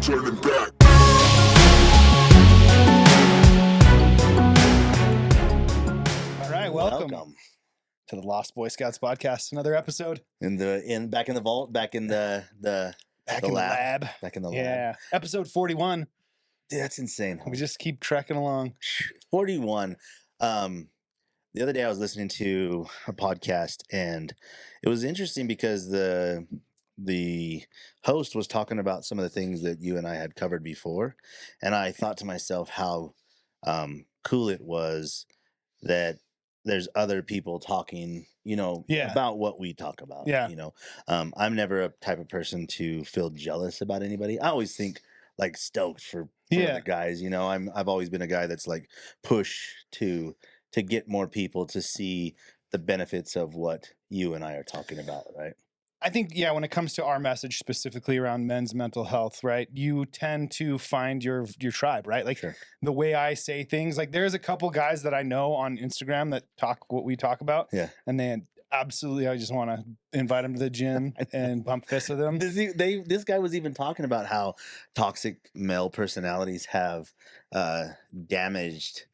turning back. All right, welcome to the Lost Boy Scouts podcast. Another episode Back in the vault, back in the lab. back in the lab. Yeah, episode 41. Dude, that's insane. We just keep trekking along. 41. The other day I was listening to a podcast and it was interesting because the host was talking about some of the things that you and I had covered before, and I thought to myself how cool it was that there's other people talking, about what we talk about. Yeah. I'm never a type of person to feel jealous about anybody. I always think like stoked for the guys. I've always been a guy that's like push to get more people to see the benefits of what you and I are talking about, right? I think, when it comes to our message specifically around men's mental health, right, you tend to find your tribe, right? Like the way I say things, like there's a couple guys that I know on Instagram that talk what we talk about. Yeah. And then absolutely, I just want to invite them to the gym and bump fists with them. This guy was even talking about how toxic male personalities have damaged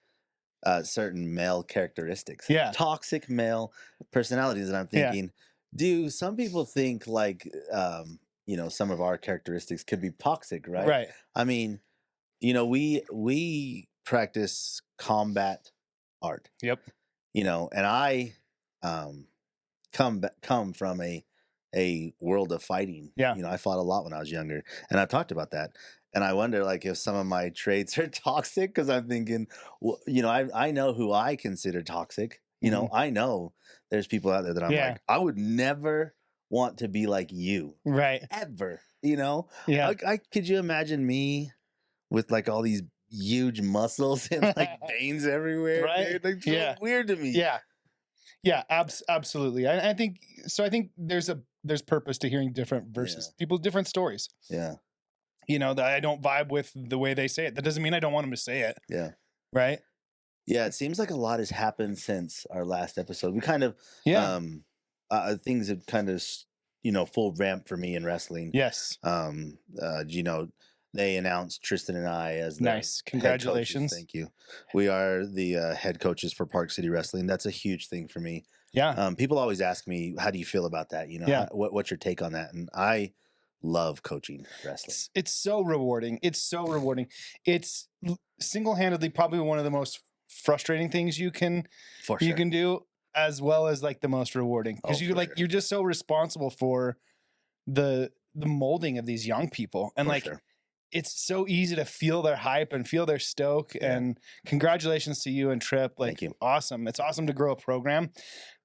certain male characteristics. Yeah. Toxic male personalities. And I'm thinking, do some people think like, some of our characteristics could be toxic, right? Right. I mean, we practice combat art. Yep. And I come from a world of fighting. Yeah. I fought a lot when I was younger, and I've talked about that. And I wonder, like, if some of my traits are toxic, because I'm thinking, well, I know who I consider toxic. I know there's people out there that I'm like, I would never want to be like you, right? Ever, Yeah. Could you imagine me with like all these huge muscles and like veins everywhere? Right? Dude? Like, so weird to me. Yeah, absolutely. I think so. I think there's purpose to hearing different verses, people's different stories. Yeah. That I don't vibe with the way they say it. That doesn't mean I don't want them to say it. Yeah. Right. Yeah. It seems like a lot has happened since our last episode. We kind of, things have kind of, full ramp for me in wrestling. Yes. They announced Tristan and I as the nice. Congratulations. Thank you. We are the head coaches for Park City Wrestling. That's a huge thing for me. Yeah. People always ask me, how do you feel about that? What's your take on that? And I love coaching wrestling. It's so rewarding. It's single-handedly probably one of the most frustrating things you can do, as well as like the most rewarding, because you're just so responsible for the molding of these young people, and it's so easy to feel their hype and feel their stoke. And congratulations to you and Trip. Like, thank you. Awesome. It's awesome to grow a program.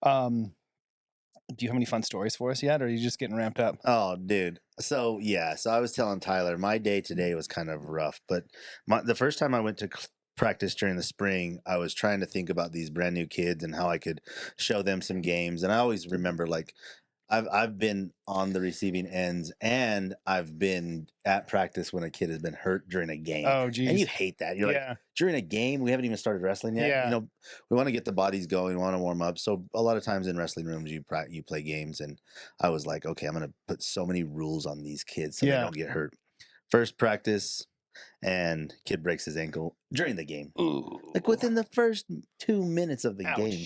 Do you have any fun stories for us yet, or are you just getting ramped up? Oh, dude. So I was telling Tyler, my day today was kind of rough, but the first time I went to practice during the spring, I was trying to think about these brand new kids and how I could show them some games. And I always remember, like, I've been on the receiving ends, and I've been at practice when a kid has been hurt during a game. Oh, geez. And you hate that. You're like, during a game, we haven't even started wrestling yet. Yeah. We want to get the bodies going, we want to warm up. So a lot of times in wrestling rooms, you play games, and I was like, okay, I'm going to put so many rules on these kids so they don't get hurt. First practice, and kid breaks his ankle during the game. Ooh. Like within the first 2 minutes of the game.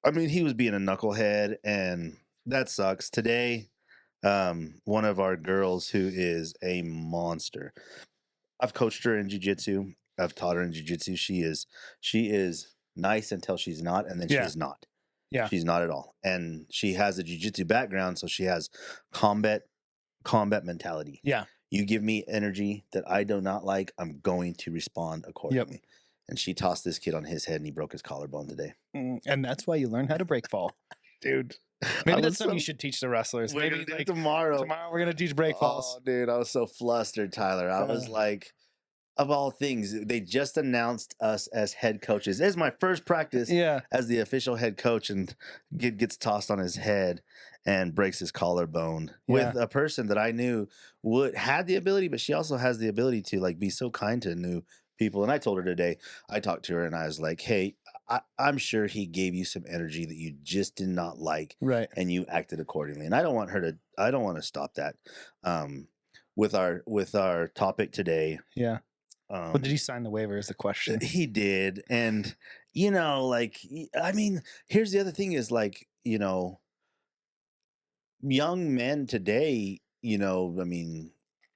I mean, he was being a knucklehead, and that sucks. Today, one of our girls who is a monster. I've coached her in jiu-jitsu. I've taught her in jiu-jitsu. She is nice until she's not, and then she's not. Yeah. She's not at all. And she has a jiu-jitsu background, so she has combat mentality. Yeah. You give me energy that I do not like, I'm going to respond accordingly. Yep. And she tossed this kid on his head, and he broke his collarbone today. And that's why you learn how to break fall. Dude. Maybe that's something you should teach the wrestlers. Maybe like tomorrow we're going to teach break falls. Oh, dude, I was so flustered, Tyler. I was like, of all things, they just announced us as head coaches. This is my first practice as the official head coach, and gets tossed on his head and breaks his collarbone with a person that I knew had the ability, but she also has the ability to like be so kind to new people. And I told her today, I talked to her and I was like, hey, I'm sure he gave you some energy that you just did not like, right? And you acted accordingly. And I don't want to stop that. with our topic today. Yeah. But did he sign the waiver is the question. He did. And, like, I mean, here's the other thing is, like, young men today, I mean,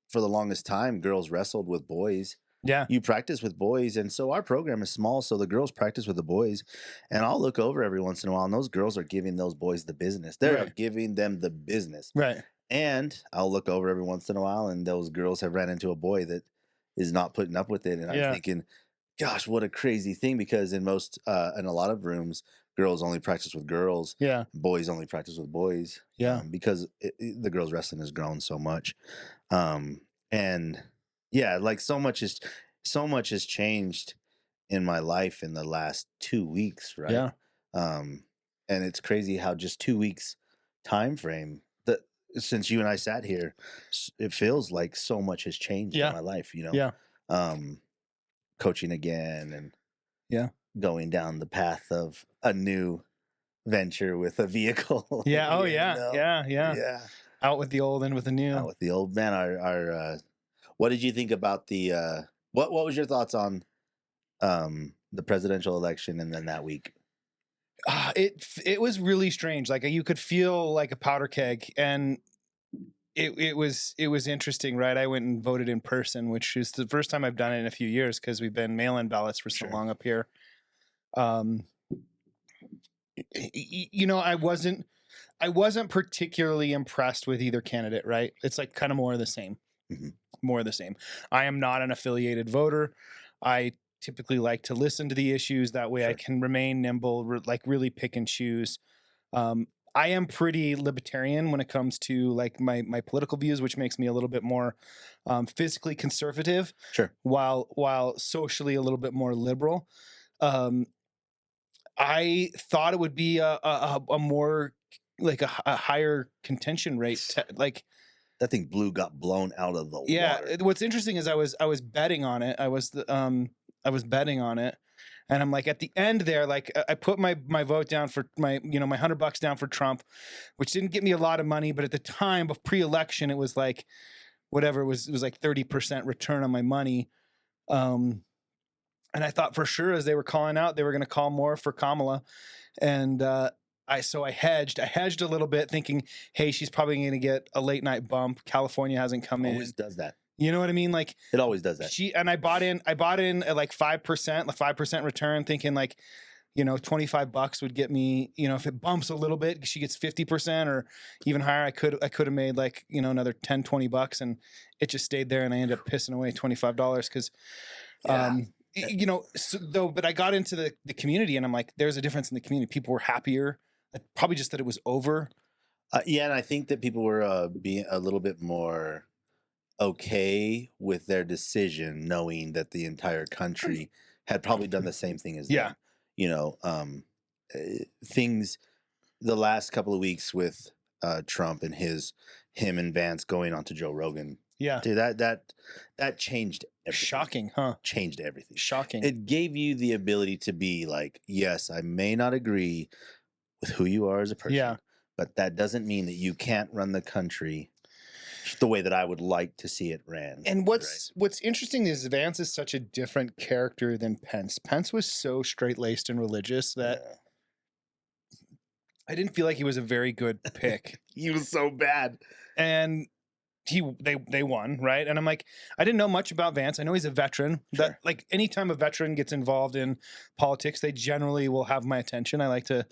for the longest time, girls wrestled with boys. Yeah. You practice with boys. And so our program is small. So the girls practice with the boys. And I'll look over every once in a while, and those girls are giving those boys the business. They're giving them the business. Right. And I'll look over every once in a while, and those girls have ran into a boy that is not putting up with it. And I'm thinking, gosh, what a crazy thing, because in a lot of rooms, girls only practice with girls. Yeah. Boys only practice with boys. Yeah. Because the girls wrestling has grown so much. And yeah, like so much has changed in my life in the last 2 weeks. Right. Yeah. And it's crazy how just 2 weeks time frame that since you and I sat here, it feels like so much has changed in my life, Yeah. Coaching again and going down the path of a new venture with a vehicle. Yeah. Oh yeah. Yeah. Out with the old and with the new. Out with the old. Man, our what did you think about the what was your thoughts on the presidential election and then that week? It was really strange. Like you could feel like a powder keg, and it was interesting, right? I went and voted in person, which is the first time I've done it in a few years because we've been mail-in ballots for so long up here. I wasn't particularly impressed with either candidate, right? It's like kind of more of the same. Mm-hmm. More of the same. I am not an affiliated voter. I typically like to listen to the issues. That way I can remain nimble, like really pick and choose. I am pretty libertarian when it comes to like my political views, which makes me a little bit more physically conservative, while socially a little bit more liberal. I thought it would be a more like a higher contention rate. Like that thing got blown out of the water. What's interesting is I was betting on it. I was betting on it. And I'm like, at the end there, like I put my vote down for my $100 down for Trump, which didn't get me a lot of money. But at the time of pre-election, it was like, whatever, it was like 30% return on my money. And I thought for sure as they were calling out, they were going to call more for Kamala. And I hedged a little bit thinking, hey, she's probably going to get a late night bump. California hasn't come in. Always does that. You know what I mean? Like it always does that. I bought in at like 5% return, thinking like, $25 would get me, if it bumps a little bit, she gets 50% or even higher. I could have made like, another $10-20, and it just stayed there. And I ended up pissing away $25 because, but I got into the community, and I'm like, there's a difference in the community. People were happier, probably just that it was over. And I think that people were being a little bit more okay with their decision, knowing that the entire country had probably done the same thing as them. Things the last couple of weeks with Trump and him and Vance going on to Joe Rogan. Yeah, dude, that changed everything. Shocking, huh? Changed everything. Shocking. It gave you the ability to be like, yes, I may not agree with who you are as a person, but that doesn't mean that you can't run the country the way that I would like to see it ran. And what's interesting is Vance is such a different character than Pence. Pence was so straight-laced and religious that I didn't feel like he was a very good pick. He was so bad. And they won, right? And I'm like, I didn't know much about Vance. I know he's a veteran. That like anytime a veteran gets involved in politics, they generally will have my attention. I like to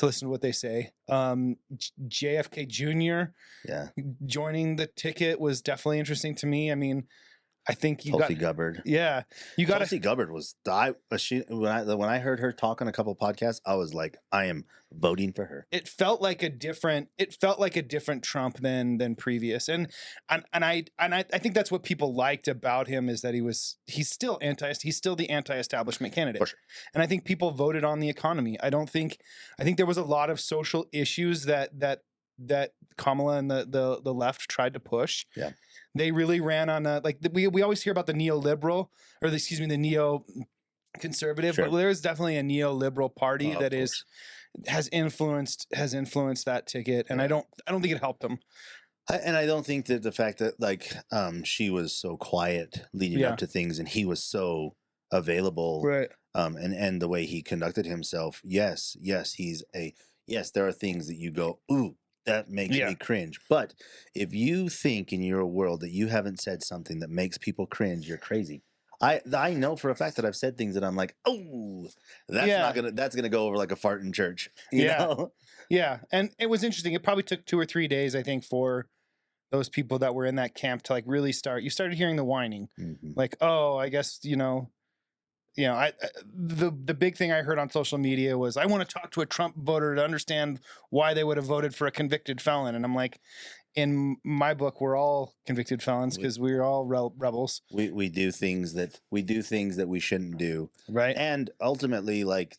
listen to what they say. JFK Jr. Joining the ticket was definitely interesting to me. I mean, I think Tulsi Gabbard. Yeah, Tulsi Gabbard was when I heard her talk on a couple of podcasts, I was like, I am voting for her. It felt like a different Trump than previous, and I think that's what people liked about him, is that he's still the anti-establishment candidate, sure. And I think people voted on the economy. I think there was a lot of social issues that Kamala and the left tried to push. Yeah. They really ran on we always hear about the neoliberal, or the neo-conservative, but there's definitely a neoliberal party that has influenced that ticket, and I don't think it helped them. And I don't think that the fact that like she was so quiet leading up to things, and he was so available, right? And the way he conducted himself, yes, there are things that you go, ooh, that makes me cringe. But if you think in your world that you haven't said something that makes people cringe, you're crazy. I know for a fact that I've said things that I'm like, oh, that's gonna go over like a fart in church, you know? Yeah, and it was interesting. It probably took 2 or 3 days, I think, for those people that were in that camp to like really start. You started hearing the whining, like, oh, I guess the big thing I heard on social media was, I want to talk to a Trump voter to understand why they would have voted for a convicted felon. And I'm like, in my book, we're all convicted felons because we're all rebels. We do things that we shouldn't do, right? And ultimately, like,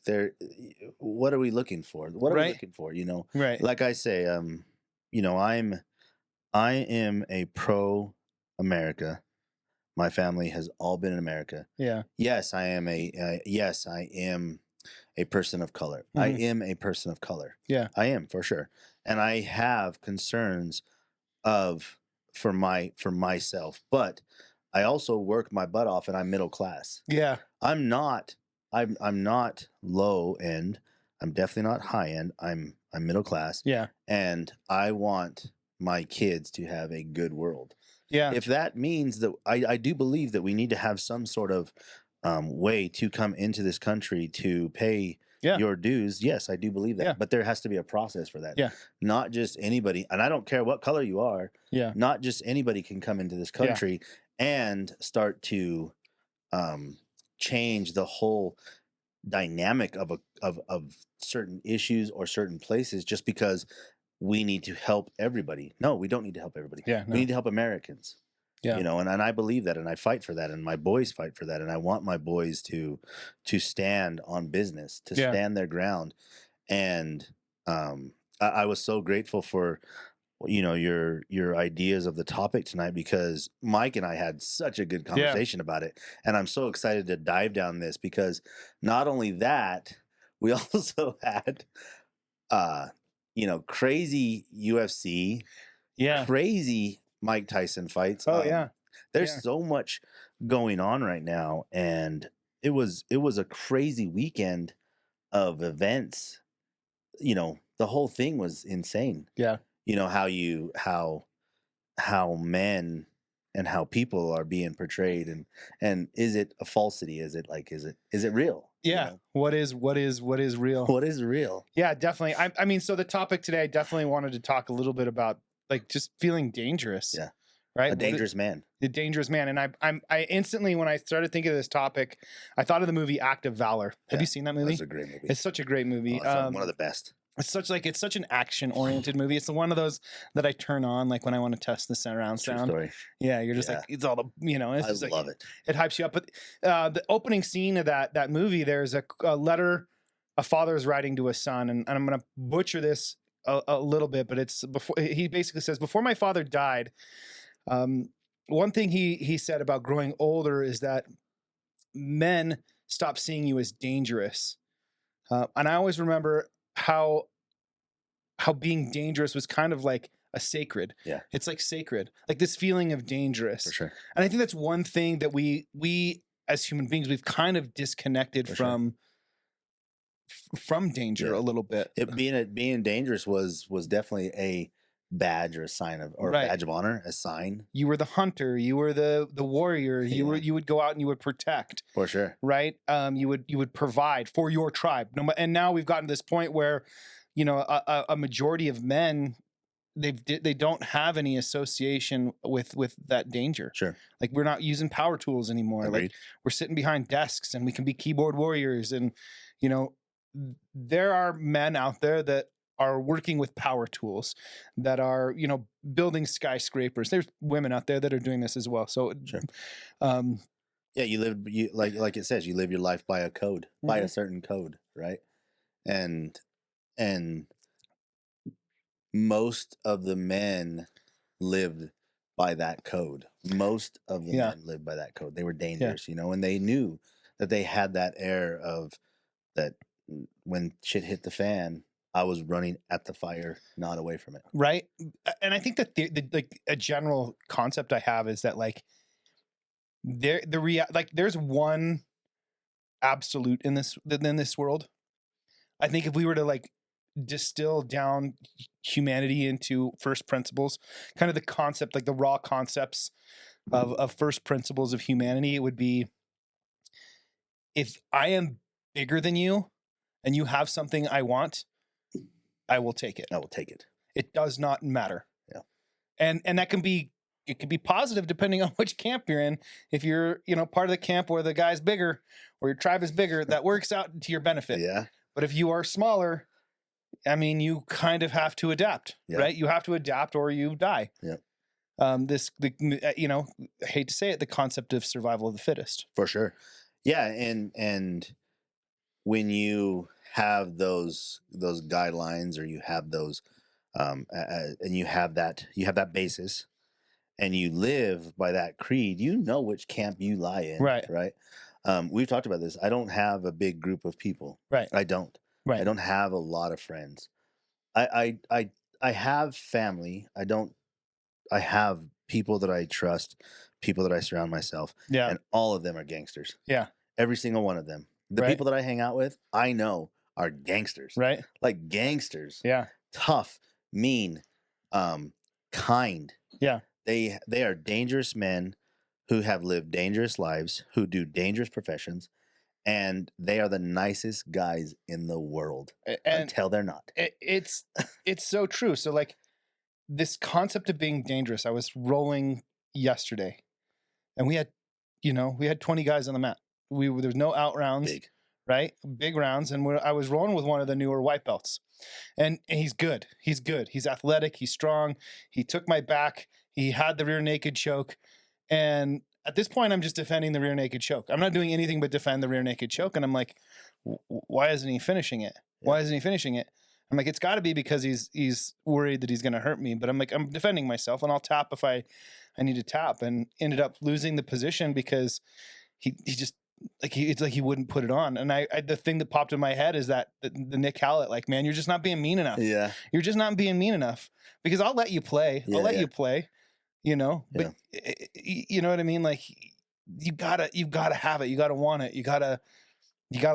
what are we looking for? What are we looking for? Right? Like I say, I am a pro America. My family has all been in America. Yeah. Yes, I am a person of color. I am a person of color. Yeah. I am, for sure. And I have concerns for myself, but I also work my butt off, and I'm middle class. Yeah. I'm not low end. I'm definitely not high end. I'm middle class. Yeah. And I want my kids to have a good world. Yeah. If that means that, I do believe that we need to have some sort of way to come into this country to pay your dues. Yes, I do believe that. Yeah. But there has to be a process for that. Yeah. Not just anybody, and I don't care what color you are. Yeah. Not just anybody can come into this country and start to change the whole dynamic of certain issues or certain places just because we need to help everybody. No, we don't need to help everybody. Yeah, no. We need to help Americans. Yeah. And I believe that, and I fight for that, and my boys fight for that, and I want my boys to stand on business, to stand their ground. And I was so grateful for your ideas of the topic tonight, because Mike and I had such a good conversation about it, and I'm so excited to dive down this, because not only that, we also had crazy UFC, crazy Mike Tyson fights. Oh, there's so much going on right now, and it was a crazy weekend of events. The whole thing was insane. Yeah. How men and how people are being portrayed, and is it a falsity? Is it real? Yeah. What is real? What is real? Yeah, definitely. I mean, so the topic today, I definitely wanted to talk a little bit about like just feeling dangerous. Yeah. Right. A dangerous man. The dangerous man. And I instantly, when I started thinking of this topic, I thought of the movie Act of Valor. Have you seen that movie? That's a great movie. It's such a great movie. One of the best. It's such an action oriented movie. It's one of those that I turn on like when I want to test the surround sound. Story. Yeah, you're just like, it's all the it's I love it. It hypes you up. But the opening scene of that movie, there's a letter a father is writing to his son, and I'm gonna butcher this a little bit, but it's before he basically says, before my father died, one thing he said about growing older is that men stop seeing you as dangerous. And I always remember how being dangerous was kind of like a sacred. Yeah. It's like sacred, like this feeling of dangerous. For sure. And I think that's one thing that we as human beings, we've kind of disconnected from danger a little bit. Being dangerous was definitely a badge or a sign of, or a badge of honor, a sign. You were the hunter, you were the warrior, you would go out and you would protect. For sure. Right? You would provide for your tribe. And now we've gotten to this point where, a majority of men, they don't have any association with that danger. Sure. Like, we're not using power tools anymore. Agreed. Like, we're sitting behind desks and we can be keyboard warriors. And, there are men out there that are working with power tools, that are, building skyscrapers. There's women out there that are doing this as well. So, sure. You like it says, you live your life by a code, by a certain code, right? And most of the men lived by that code. Most of the men lived by that code. They were dangerous, and they knew that they had that air of that when shit hit the fan, I was running at the fire, not away from it. Right. And I think that like a general concept I have is that like there's one absolute in this world. I think if we were to like distill down humanity into first principles, kind of the concept, like the raw concepts of first principles of humanity, it would be, if I am bigger than you and you have something I want, I will take it. I will take it. It does not matter. Yeah. And that can be, it can be positive depending on which camp you're in. If you're, part of the camp where the guy's bigger or your tribe is bigger, that works out to your benefit. Yeah. But if you are smaller, I mean, you kind of have to adapt, right? You have to adapt or you die. Yeah. I hate to say it, the concept of survival of the fittest. For sure. Yeah. And when you have those guidelines, or you have those, and you have that basis, and you live by that creed, you know which camp you lie in. Right. Right. We've talked about this. I don't have a big group of people. Right. I don't. Right. I don't have a lot of friends. I have family. I have people that I trust, people that I surround myself. Yeah. And all of them are gangsters. Yeah. Every single one of them. The people that I hang out with, I know are gangsters. Right. Like gangsters. Yeah. Tough, mean, kind. Yeah. They are dangerous men who have lived dangerous lives, who do dangerous professions, and they are the nicest guys in the world until they're not. It's so true. So like this concept of being dangerous, I was rolling yesterday and we had 20 guys on the mat. There's no out rounds, right? Big rounds. And I was rolling with one of the newer white belts, and he's good. He's athletic. He's strong. He took my back. He had the rear naked choke. And at this point, I'm just defending the rear naked choke. I'm not doing anything but defend the rear naked choke. And I'm like, why isn't he finishing it? Why isn't he finishing it? I'm like, it's got to be because he's worried that he's going to hurt me. But I'm like, I'm defending myself, and I'll tap if I need to tap. And ended up losing the position because he just it's like he wouldn't put it on. And I the thing that popped in my head is that the Nick Hallett, like, man, you're just not being mean enough. Yeah, you're just not being mean enough, because I'll let you play. I'll let you play. But you know what I mean? Like, you gotta have it. You gotta want it. You gotta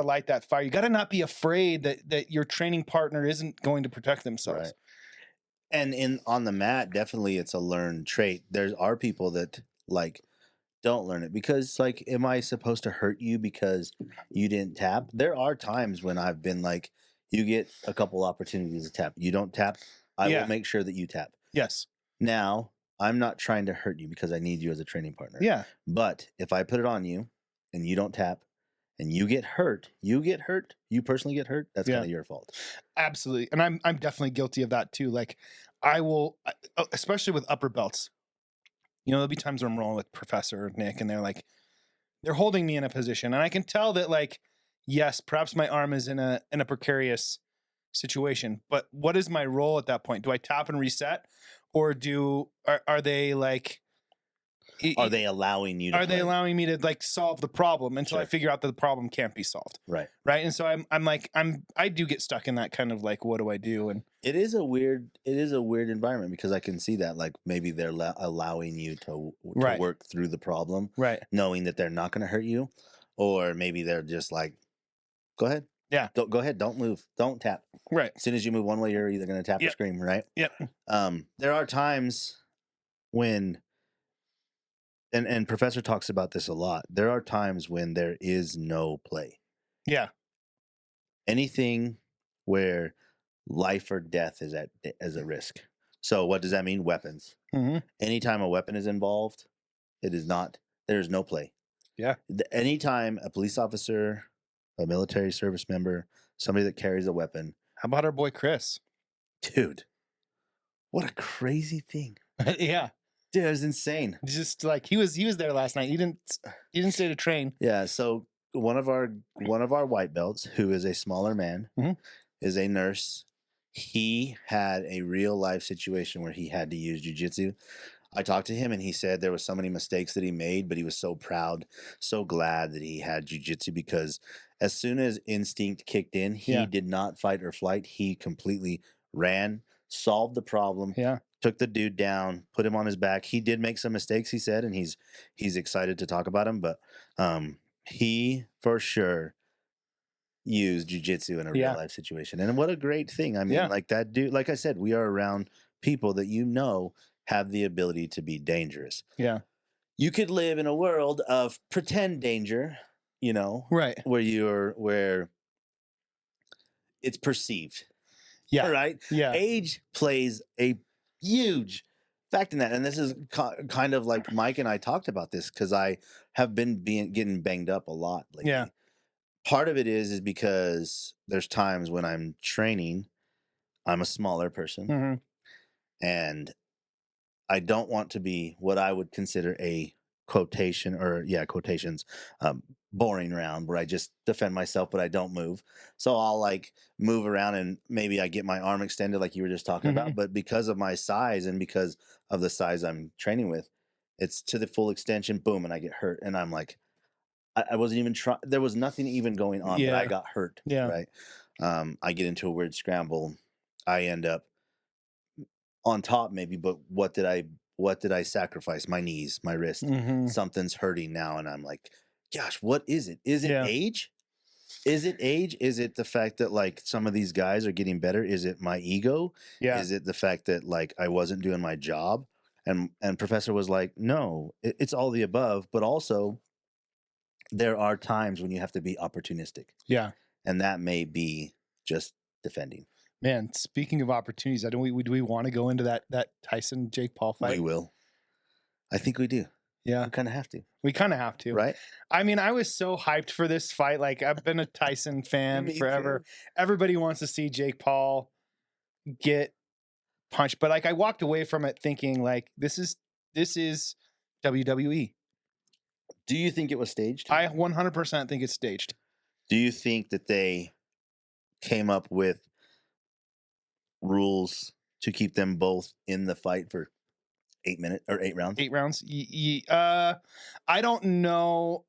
light that fire. You gotta not be afraid that your training partner isn't going to protect themselves. Right. And on the mat, definitely it's a learned trait. There are people that like don't learn it because, like, am I supposed to hurt you because you didn't tap? There are times when I've been like, you get a couple opportunities to tap. You don't tap, I will make sure that you tap. Yes. Now, I'm not trying to hurt you because I need you as a training partner. Yeah. But if I put it on you and you don't tap and you get hurt, you personally get hurt, that's kind of your fault. Absolutely. And I'm definitely guilty of that too. Like, I will, especially with upper belts, there'll be times where I'm rolling with Professor Nick and they're holding me in a position, and I can tell that, like, yes, perhaps my arm is in a precarious situation, but what is my role at that point? Do I tap and reset, or are they like, are they allowing you to they allowing me to like solve the problem until I figure out that the problem can't be solved? Right. And so I do get stuck in that kind of like, what do I do? And it is a weird environment, because I can see that, like, maybe they're allowing you to work through the problem, knowing that they're not going to hurt you, or maybe they're just like, go ahead. Yeah. Go ahead. Don't move. Don't tap. Right. As soon as you move one way, you're either going to tap or scream. Right. Yep. There are times when, and Professor talks about this a lot, there are times when there is no play. Yeah. Anything where life or death is at risk. So what does that mean? Weapons. Mm-hmm. Anytime a weapon is involved, there's no play. Yeah. Anytime a police officer, a military service member, somebody that carries a weapon. How about our boy Chris? Dude, what a crazy thing. Yeah. Dude, it was insane. Just like he was there last night. He didn't stay to train. Yeah, so one of our white belts, who is a smaller man, is a nurse. He had a real life situation where he had to use jiu-jitsu. I talked to him and he said there was so many mistakes that he made, but he was so proud, so glad that he had jiu-jitsu because as soon as instinct kicked in, he did not fight or flight. He completely ran, solved the problem, took the dude down, put him on his back. He did make some mistakes, he said, and he's excited to talk about them, but he for sure used jiu-jitsu in a real life situation. And what a great thing. I mean, like that dude, like I said, we are around people that have the ability to be dangerous. Yeah. You could live in a world of pretend danger, right, where it's perceived. Yeah. Right? Yeah. Age plays a huge fact in that. And this is kind of like Mike and I talked about this because I have been getting banged up a lot lately. Yeah. Part of it is because there's times when I'm training, I'm a smaller person, and I don't want to be what I would consider a quotations, boring round where I just defend myself, but I don't move. So I'll like move around and maybe I get my arm extended like you were just talking about. But because of my size and because of the size I'm training with, it's to the full extension, boom, and I get hurt. And I'm like, I wasn't even trying. There was nothing even going on, but I got hurt. Yeah. Right. I get into a weird scramble. I end up on top maybe, but what did I sacrifice? My knees, my wrist. Something's hurting now. And I'm like, gosh, what is it? Is it age? Is it age? Is it the fact that like some of these guys are getting better? Is it my ego? Yeah. Is it the fact that like I wasn't doing my job? And Professor was like, no, it's all the above, but also there are times when you have to be opportunistic. Yeah. And that may be just defending. Man, speaking of opportunities, do we want to go into that Tyson Jake Paul fight? We will. I think we do. Yeah. We kind of have to. We kind of have to. Right? I mean, I was so hyped for this fight. Like, I've been a Tyson fan forever. Everybody wants to see Jake Paul get punched. But like, I walked away from it thinking like, this is WWE. Do you think it was staged? I 100% think it's staged. Do you think that they came up with rules to keep them both in the fight for 8 minutes or 8 rounds? 8 rounds. I don't know.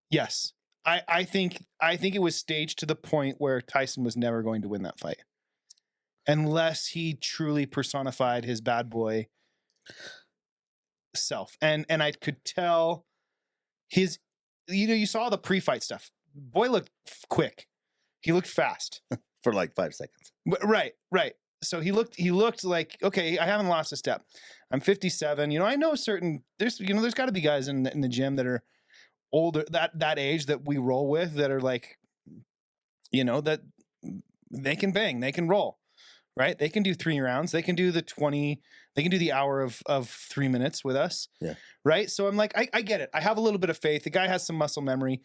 Yes, I think it was staged to the point where Tyson was never going to win that fight, unless he truly personified his bad boy self. And I could tell his. You saw the pre-fight stuff. Boy looked quick. He looked fast for like 5 seconds. Right. So he looked like, okay, I haven't lost a step. I'm 57. I know there's got to be guys in the gym that are older, that age that we roll with, that are like, that they can bang, they can roll, right? They can do 3 rounds. They can do the 20, they can do the hour of 3 minutes with us. Yeah. Right. So I'm like, I get it. I have a little bit of faith. The guy has some muscle memory.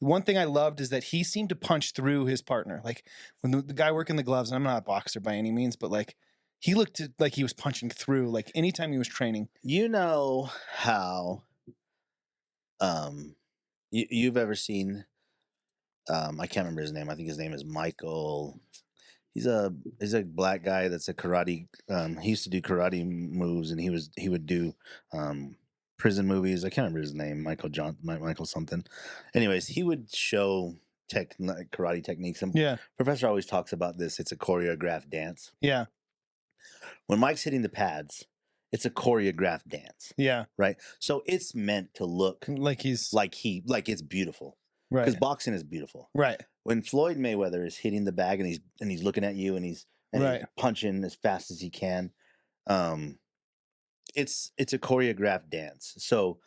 One thing I loved is that he seemed to punch through his partner. Like when the guy working the gloves, and I'm not a boxer by any means, but like he looked like he was punching through, like anytime he was training. You know how you've ever seen I can't remember his name. I think his name is Michael. He's a black guy that's a karate. He used to do karate moves, and he would do prison movies. I can't remember his name. Michael something. Anyways, he would show karate techniques. And Professor always talks about this. It's a choreographed dance. Yeah. When Mike's hitting the pads, it's a choreographed dance. Yeah. Right. So it's meant to look like it's beautiful. Right. Because boxing is beautiful. Right. When Floyd Mayweather is hitting the bag and he's looking at you and he's punching as fast as he can, it's a choreographed dance. So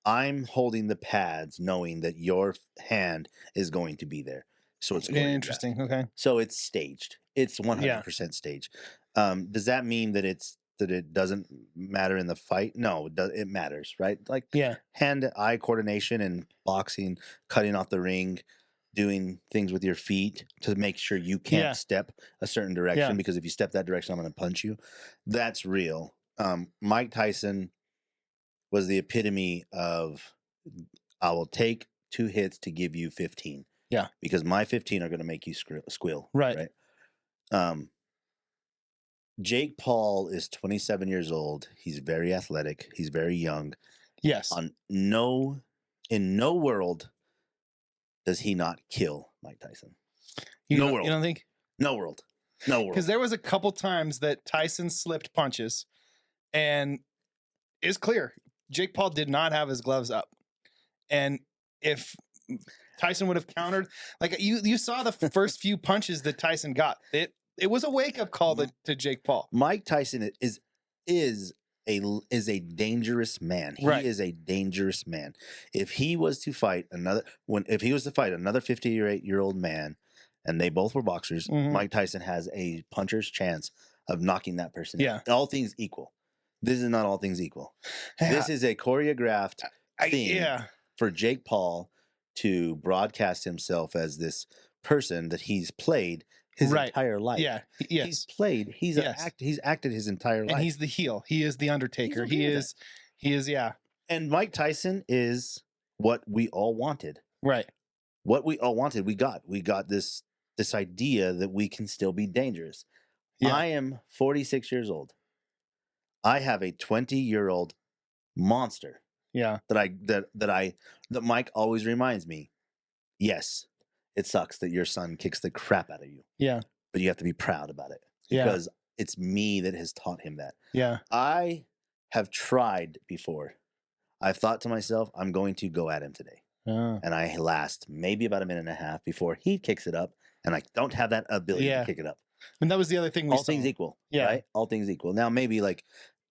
I'm holding the pads knowing that your hand is going to be there. So it's interesting. Okay. So it's staged. It's 100% staged. Does that mean that it doesn't matter in the fight? No, it matters, right? Like hand-eye coordination in boxing, cutting off the ring, doing things with your feet to make sure you can't step a certain direction, because if you step that direction, I'm going to punch you. That's real. Mike Tyson was the epitome of, I will take 2 hits to give you 15. Yeah. Because my 15 are going to make you squeal. Right. Jake Paul is 27 years old. He's very athletic. He's very young. Yes. In no world does he not kill Mike Tyson. No world. You don't think? No world. No world. Because there was a couple times that Tyson slipped punches, and it's clear Jake Paul did not have his gloves up. And if Tyson would have countered, like you saw the first few punches that Tyson got, it was a wake up call to Jake Paul. Mike Tyson is a dangerous man. He is a dangerous man. If he was to fight another 58-year-old man, and they both were boxers, Mike Tyson has a puncher's chance of knocking that person out. All things equal. This is not all things equal. Yeah. This is a choreographed thing for Jake Paul to broadcast himself as this person that he's played his entire life. Yeah. Yes. He's played. He's acted his entire life. And he's the heel. He is the Undertaker. He is. And Mike Tyson is what we all wanted. Right. What we all wanted, we got. We got this idea that we can still be dangerous. Yeah. I am 46 years old. I have a 20-year-old monster. Yeah. That Mike always reminds me. Yes, it sucks that your son kicks the crap out of you. Yeah. But you have to be proud about it. Because it's me that has taught him that. Yeah. I have tried before. I've thought to myself, I'm going to go at him today. And I last maybe about a minute and a half before he kicks it up. And I don't have that ability to kick it up. And that was the other thing we saw. Things equal. Yeah. Right? All things equal. Now, maybe like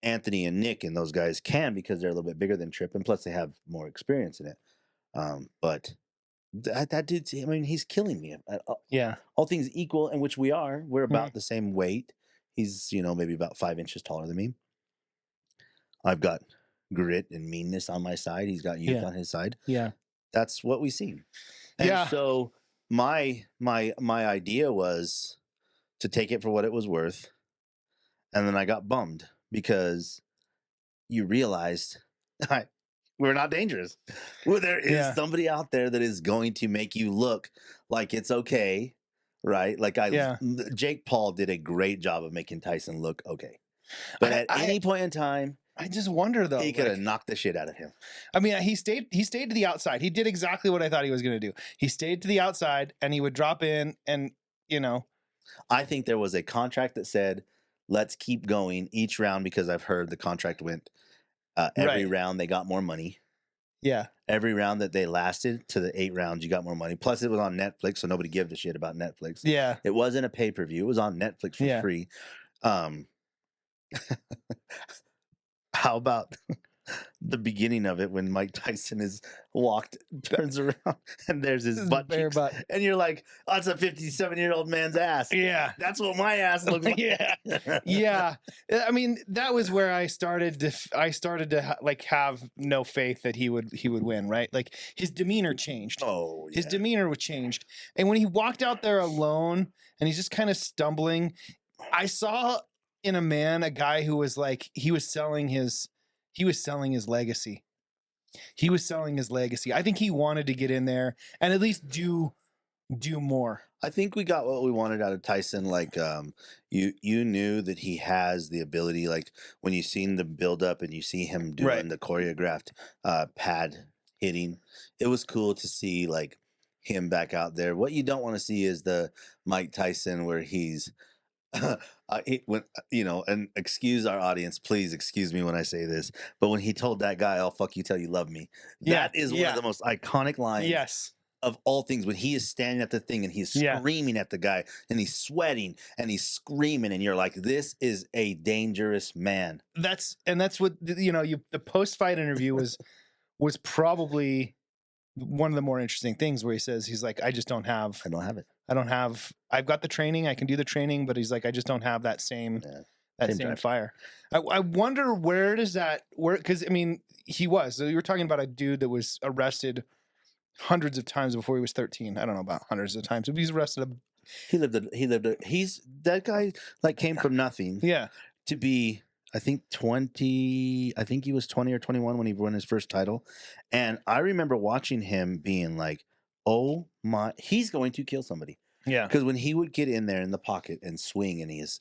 Anthony and Nick and those guys can because they're a little bit bigger than Tripp. And plus they have more experience in it. But that dude, I mean, he's killing me. All things equal, in which we are. We're about the same weight. He's, maybe about 5 inches taller than me. I've got grit and meanness on my side. He's got youth on his side. Yeah. That's what we see. And so my idea was to take it for what it was worth. And then I got bummed because you realized we're not dangerous. Well, there is somebody out there that is going to make you look like it's okay, right? Like Jake Paul did a great job of making Tyson look okay. But at any point in time, I just wonder though, he could have knocked the shit out of him. I mean, he stayed to the outside. He did exactly what I thought he was going to do. He stayed to the outside and he would drop in and, I think there was a contract that said, let's keep going each round because I've heard the contract went every round they got more money. Yeah. Every round that they lasted to the 8 rounds, you got more money. Plus, it was on Netflix, so nobody gave a shit about Netflix. Yeah. It wasn't a pay-per-view. It was on Netflix for free. How about the beginning of it when Mike Tyson turns around, and there's his butt cheeks, and you're like, oh, it's a 57-year-old man's ass. Yeah. That's what my ass looks like. Yeah. I mean, that was where I started to have no faith that he would win, right? Like his demeanor changed. Oh, yeah. His demeanor was changed. And when he walked out there alone and he's just kind of stumbling, I saw in a man a guy who was like, he was selling his legacy. He was selling his legacy. I think he wanted to get in there and at least do more. I think we got what we wanted out of Tyson. Like, you knew that he has the ability. Like when you seen the build up and you see him doing the choreographed pad hitting, it was cool to see like him back out there. What you don't want to see is the Mike Tyson where he's. And excuse our audience, please excuse me when I say this, but when he told that guy, "I'll fuck you till you love me," that is one of the most iconic lines of all things. When he is standing at the thing and he's screaming at the guy and he's sweating and he's screaming, and you're like, "This is a dangerous man." That's what the post-fight interview was probably one of the more interesting things where he's like, I don't have it. I've got the training. I can do the training, but he's like, I just don't have that same fire. I wonder where does that work? Because I mean, you were talking about a dude that was arrested hundreds of times before he was 13. I don't know about hundreds of times, but he's arrested. That guy like came from nothing. To be, I think 20. I think he was 20 or 21 when he won his first title, and I remember watching him being like, "Oh my, he's going to kill somebody." Yeah, because when he would get in there in the pocket and swing, and his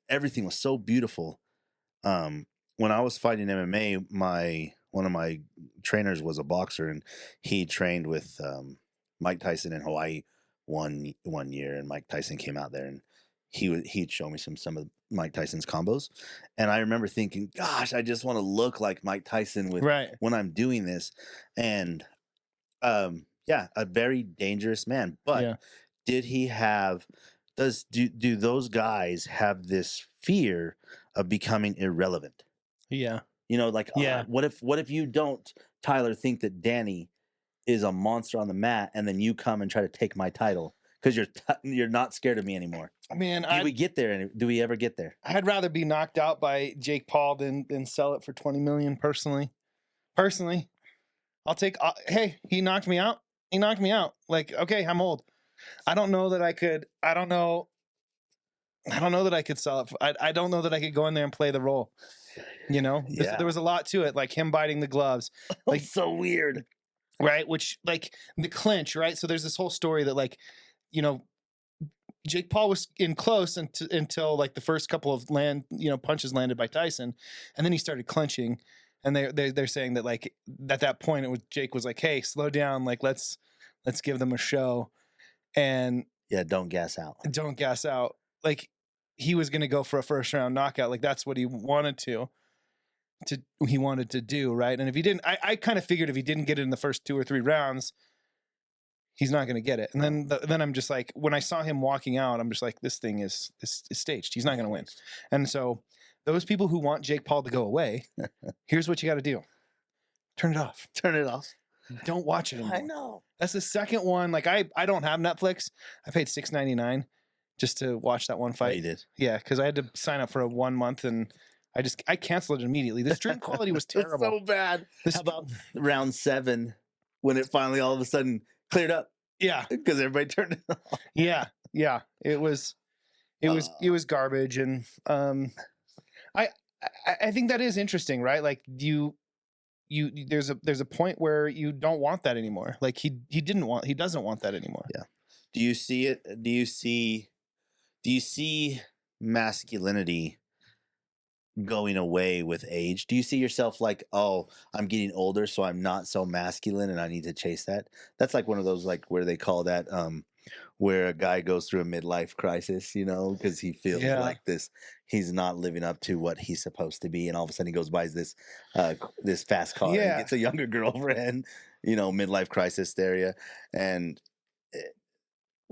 everything was so beautiful. When I was fighting MMA, one of my trainers was a boxer, and he trained with Mike Tyson in Hawaii one year, and Mike Tyson came out there, and he'd show me some of Mike Tyson's combos, and I remember thinking, gosh, I just want to look like Mike Tyson when I'm doing this, and a very dangerous man. But did he have? Do those guys have this fear of becoming irrelevant? Yeah. You know, like, what if you don't, Tyler, think that Danny is a monster on the mat, and then you come and try to take my title because you're not scared of me anymore? Man, we get there? Do we ever get there? I'd rather be knocked out by Jake Paul than sell it for $20 million. Personally, I'll take. Hey, he knocked me out. Like, okay, I'm old. I don't know that I could. I don't know that I could sell it. I don't know that I could go in there and play the role. You know, there was a lot to it, like him biting the gloves, like so weird, right? Which, like, the clinch, right? So there's this whole story that, like, you know, Jake Paul was in close until like the first couple of punches landed by Tyson, and then he started clinching, and they're saying that, like, at that point Jake was like, hey, slow down, like let's give them a show, and don't gas out, like he was going to go for a first round knockout, like that's what he wanted to do, right? And if he didn't, I kind of figured if he didn't get it in the first 2 or 3 rounds, he's not going to get it. And then I'm just like, when I saw him walking out, I'm just like, this thing is staged. He's not going to win. And so those people who want Jake Paul to go away, here's what you got to do. Turn it off. Don't watch it anymore. I know. That's the second one. Like, I don't have Netflix. I paid $6.99 just to watch that one fight. Oh, you did? Yeah, because I had to sign up for a 1 month, and I canceled it immediately. The stream quality was terrible. So bad. How about round 7 when it finally all of a sudden cleared up? Yeah, because everybody turned it off. Yeah. It was garbage, and I think that is interesting, right? Like, there's a point where you don't want that anymore. Like, he doesn't want that anymore. Yeah. Do you see it? Do you see masculinity going away with age? Do you see yourself like, oh, I'm getting older, so I'm not so masculine and I need to chase that? That's like one of those, like, where they call that where a guy goes through a midlife crisis, you know, because he feels like he's not living up to what he's supposed to be, and all of a sudden he goes buys this fast car and gets a younger girlfriend, you know, midlife crisis area, and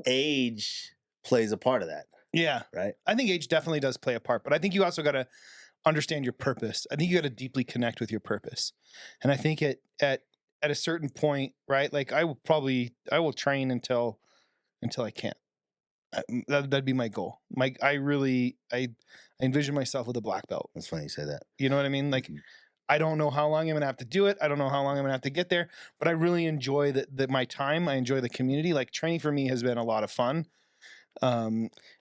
age plays a part of that. Yeah. Right. I think age definitely does play a part, but I think you also got to understand your purpose. I think you got to deeply connect with your purpose. And I think at a certain point, right? Like, I will train until I can't. That'd be my goal. I envision myself with a black belt. That's funny you say that. You know what I mean? Like, I don't know how long I'm going to have to do it. I don't know how long I'm going to have to get there, but I really enjoy my time. I enjoy the community. Like, training for me has been a lot of fun.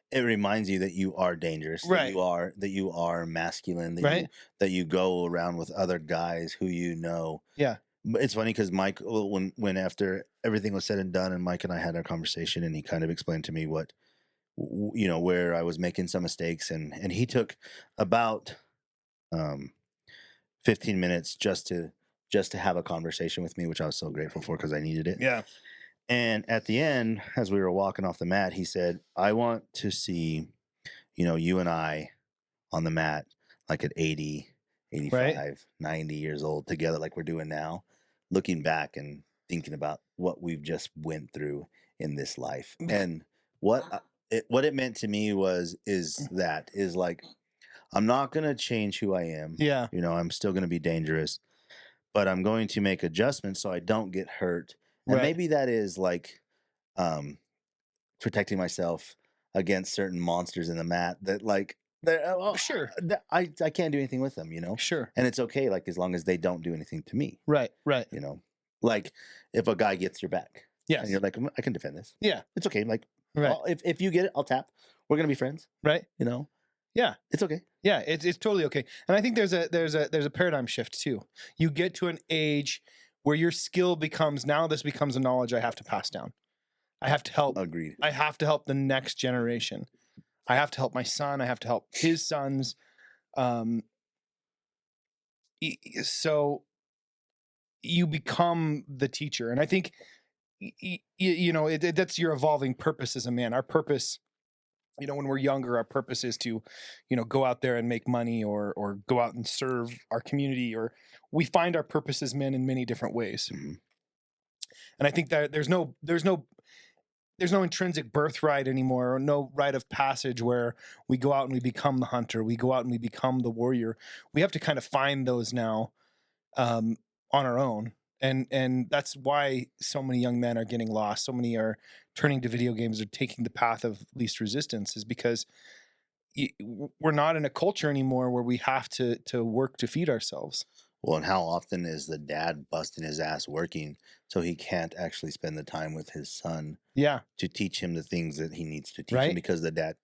It reminds you that you are dangerous, right? That you are masculine, that you go around with other guys who you know. Yeah. It's funny because Mike, when after everything was said and done, and Mike and I had our conversation, and he kind of explained to me what, you know, where I was making some mistakes, and he took about 15 minutes just to have a conversation with me, which I was so grateful for because I needed it. Yeah. And at the end, as we were walking off the mat, he said, I want to see, you know, you and I on the mat, like at 80, 85, 90 years old together, like we're doing now, looking back and thinking about what we've just went through in this life. And what it meant to me is like, I'm not going to change who I am. Yeah. You know, I'm still going to be dangerous, but I'm going to make adjustments so I don't get hurt. And maybe that is like protecting myself against certain monsters in the mat that, like, sure, I can't do anything with them, you know? Sure. And it's okay, like, as long as they don't do anything to me. Right. You know, like, if a guy gets your back, and you're like, I can defend this. Yeah. It's okay. Like, if you get it, I'll tap. We're going to be friends. Right. You know? Yeah. It's okay. Yeah, it's totally okay. And I think there's a paradigm shift too. You get to an age where your skill becomes a knowledge I have to pass down. I have to help. Agreed. I have to help the next generation. I have to help my son. I have to help his sons. So you become the teacher. And I think, that's your evolving purpose as a man. Our purpose, when we're younger, our purpose is to, go out there and make money or go out and serve our community, or we find our purpose as men in many different ways. Mm-hmm. And I think that there's no intrinsic birthright anymore, or no rite of passage where we go out and we become the hunter, we go out and we become the warrior. We have to kind of find those now, on our own. And that's why so many young men are getting lost. So many are turning to video games or taking the path of least resistance, is because we're not in a culture anymore where we have to work to feed ourselves. Well, and how often is the dad busting his ass working so he can't actually spend the time with his son? Yeah. To teach him the things that he needs to teach him, because the dad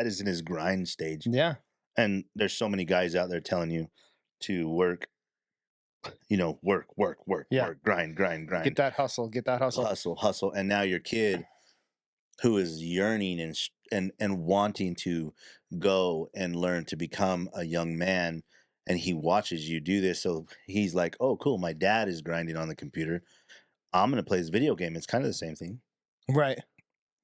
is in his grind stage. Yeah. And there's so many guys out there telling you to work, work, grind. Get that hustle. Hustle. And now your kid, who is yearning and wanting to go and learn to become a young man, and he watches you do this, so he's like, oh, cool, my dad is grinding on the computer, I'm going to play this video game. It's kind of the same thing. Right.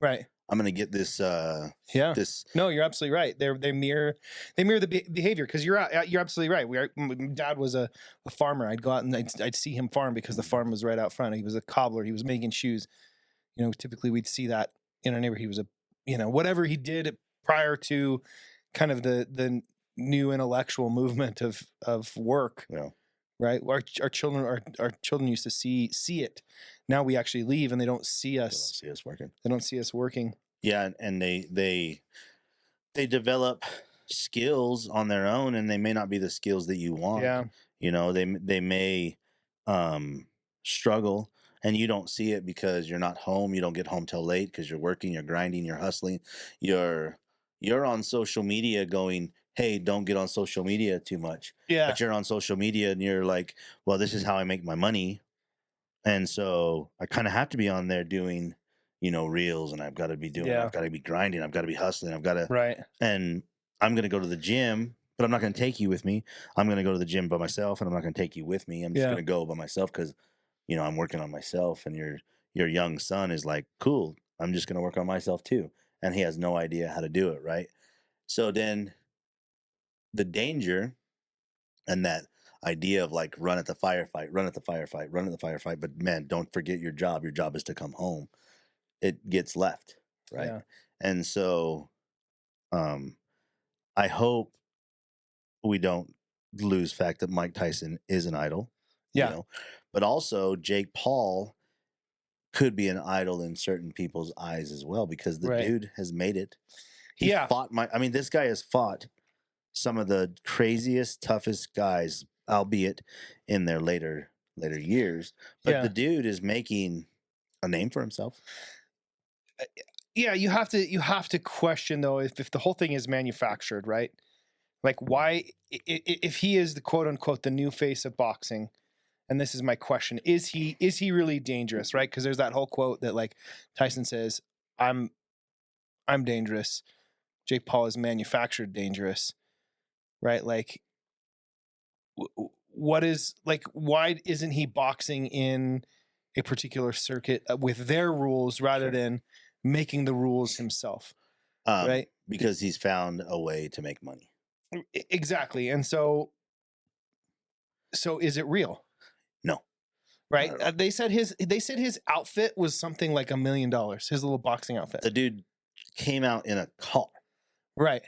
I'm going to get this. This. No, you're absolutely right. They mirror the behavior, because you're absolutely right. Dad was a farmer. I'd go out and I'd see him farm, because the farm was right out front. He was a cobbler. He was making shoes. Typically we'd see that in our neighborhood. He was whatever he did prior to kind of the new intellectual movement of work. Yeah. Right. Our children used to see it. Now we actually leave and they don't see us. They don't see us working. They don't see us working. Yeah, and they develop skills on their own, and they may not be the skills that you want. Yeah. They may struggle, and you don't see it because you're not home. You don't get home till late because you're working, you're grinding, you're hustling. You're on social media going, hey, don't get on social media too much. Yeah. But you're on social media and you're like, well, this is how I make my money. And so I kind of have to be on there doing, reels, and I've got to be doing, I've got to be grinding, I've got to be hustling, I've got to, right. And I'm going to go to the gym, but I'm not going to take you with me. I'm going to go to the gym by myself, and I'm not going to take you with me. I'm just going to go by myself because, I'm working on myself. And your young son is like, cool, I'm just going to work on myself too. And he has no idea how to do it. Right. So then the danger and that idea of like run at the firefight, but man, don't forget your job. Your job is to come home. It gets left, right? Yeah. And so I hope we don't lose fact that Mike Tyson is an idol. Yeah. But also Jake Paul could be an idol in certain people's eyes as well, because the dude has made it. He fought this guy has fought some of the craziest, toughest guys, albeit in their later years. But the dude is making a name for himself. Yeah, you have to question though if the whole thing is manufactured, right? Like, why, if he is the quote unquote the new face of boxing, and this is my question, is he really dangerous, right? Because there's that whole quote that like Tyson says, I'm dangerous. Jake Paul is manufactured dangerous, right? Like, what is, like, why isn't he boxing in a particular circuit with their rules rather than making the rules himself? Right? Because he's found a way to make money. Exactly. And so is it real? No. Right? They said his outfit was something like $1 million, his little boxing outfit. The dude came out in a car. Right.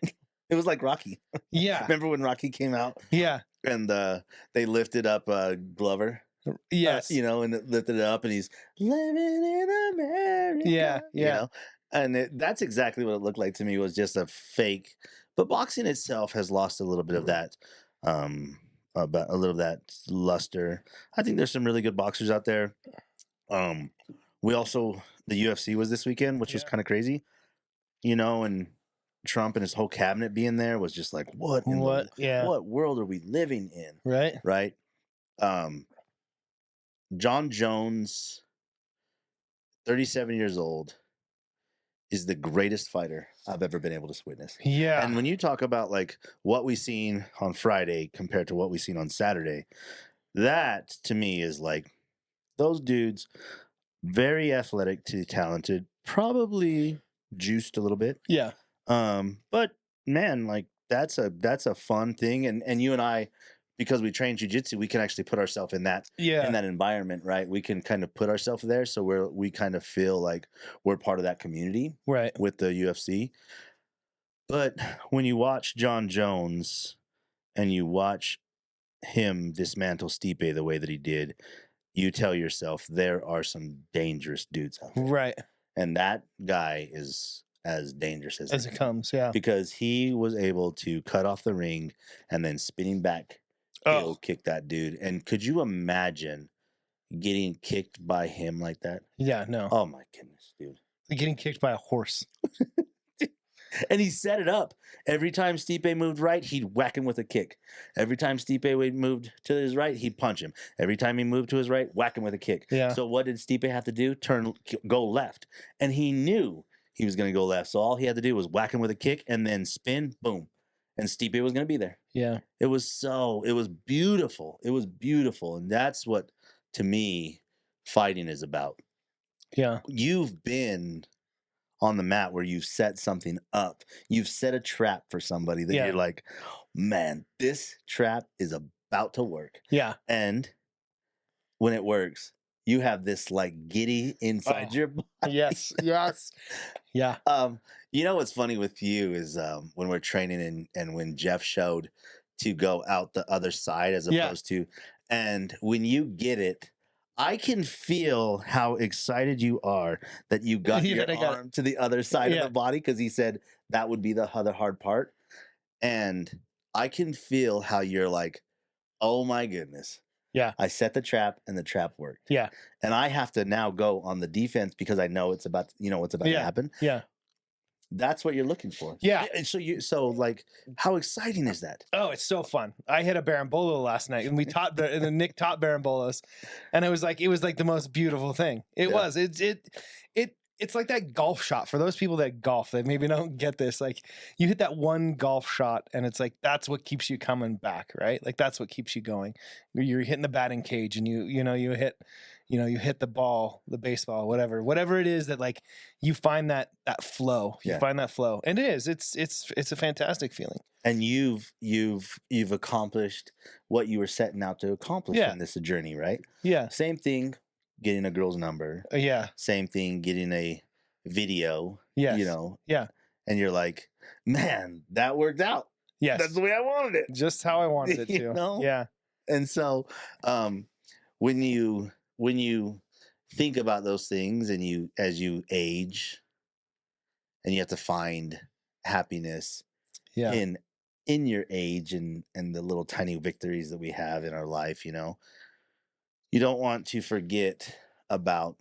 It was like Rocky. Yeah. Remember when Rocky came out? Yeah. And they lifted up Glover. Yes. And it lifted it up, and he's living in America. Yeah. Yeah. And that's exactly what it looked like to me, was just a fake. But boxing itself has lost a little bit of that, about a little of that luster. I think there's some really good boxers out there. We also, the UFC was this weekend, which was kind of crazy, and Trump and his whole cabinet being there was just like, what world are we living in? Right. John Jones, 37 years old, is the greatest fighter I've ever been able to witness. Yeah. And when you talk about like what we seen on Friday compared to what we seen on Saturday, that to me is like those dudes, very athletic to talented, probably juiced a little bit. Yeah. But man, like that's a fun thing. And you and I, because we train jujitsu, we can actually put ourselves in that environment, right? We can kind of put ourselves there, so we kind of feel like we're part of that community, right, with the UFC. But when you watch John Jones and you watch him dismantle Stipe the way that he did, you tell yourself there are some dangerous dudes out there, right? And that guy is as dangerous as it comes, yeah. because he was able to cut off the ring and then spinning back heel kick that dude. And could you imagine getting kicked by him like that? Yeah, no. Oh my goodness, dude. Getting kicked by a horse. And he set it up. Every time Stipe moved right, he'd whack him with a kick. Every time Stipe moved to his right, he'd punch him. Every time he moved to his right, whack him with a kick. Yeah. So what did Stipe have to do? Go left. And he knew he was going to go left. So all he had to do was whack him with a kick and then spin, boom. And Stipe was going to be there. Yeah. It was beautiful. It was beautiful. And that's what, to me, fighting is about. Yeah. You've been on the mat where you've set something up. You've set a trap for somebody that you're like, man, this trap is about to work. Yeah. And when it works, you have this like giddy inside your body. Yes. Yes. Yeah. You know what's funny with you is when we're training and when Jeff showed to go out the other side as opposed to, and when you get it, I can feel how excited you are that you got your arm to the other side of the body, because he said that would be the other hard part. And I can feel how you're like, oh my goodness. Yeah. I set the trap and the trap worked. Yeah. And I have to now go on the defense because I know it's about, what's about to happen. Yeah. That's what you're looking for. Yeah. And so like, how exciting is that? Oh, it's so fun. I hit a berimbolo last night, and Nick taught berimbolos, and it was like the most beautiful thing. It was. It's like that golf shot. For those people that golf, that maybe don't get this, like you hit that one golf shot and it's like, that's what keeps you coming back, right? Like that's what keeps you going. You're hitting the batting cage and you hit the ball, the baseball, whatever it is that like you find that flow. You find that flow. And it's a fantastic feeling. And you've accomplished what you were setting out to accomplish in this journey, right? Yeah. Same thing. Getting a girl's number. Same thing, getting a video. Yes. Yeah. And you're like, man, that worked out. Yes. That's the way I wanted it. Just how I wanted it to. Yeah. And so when you think about those things and as you age and you have to find happiness in your age and the little tiny victories that we have in our life, you don't want to forget about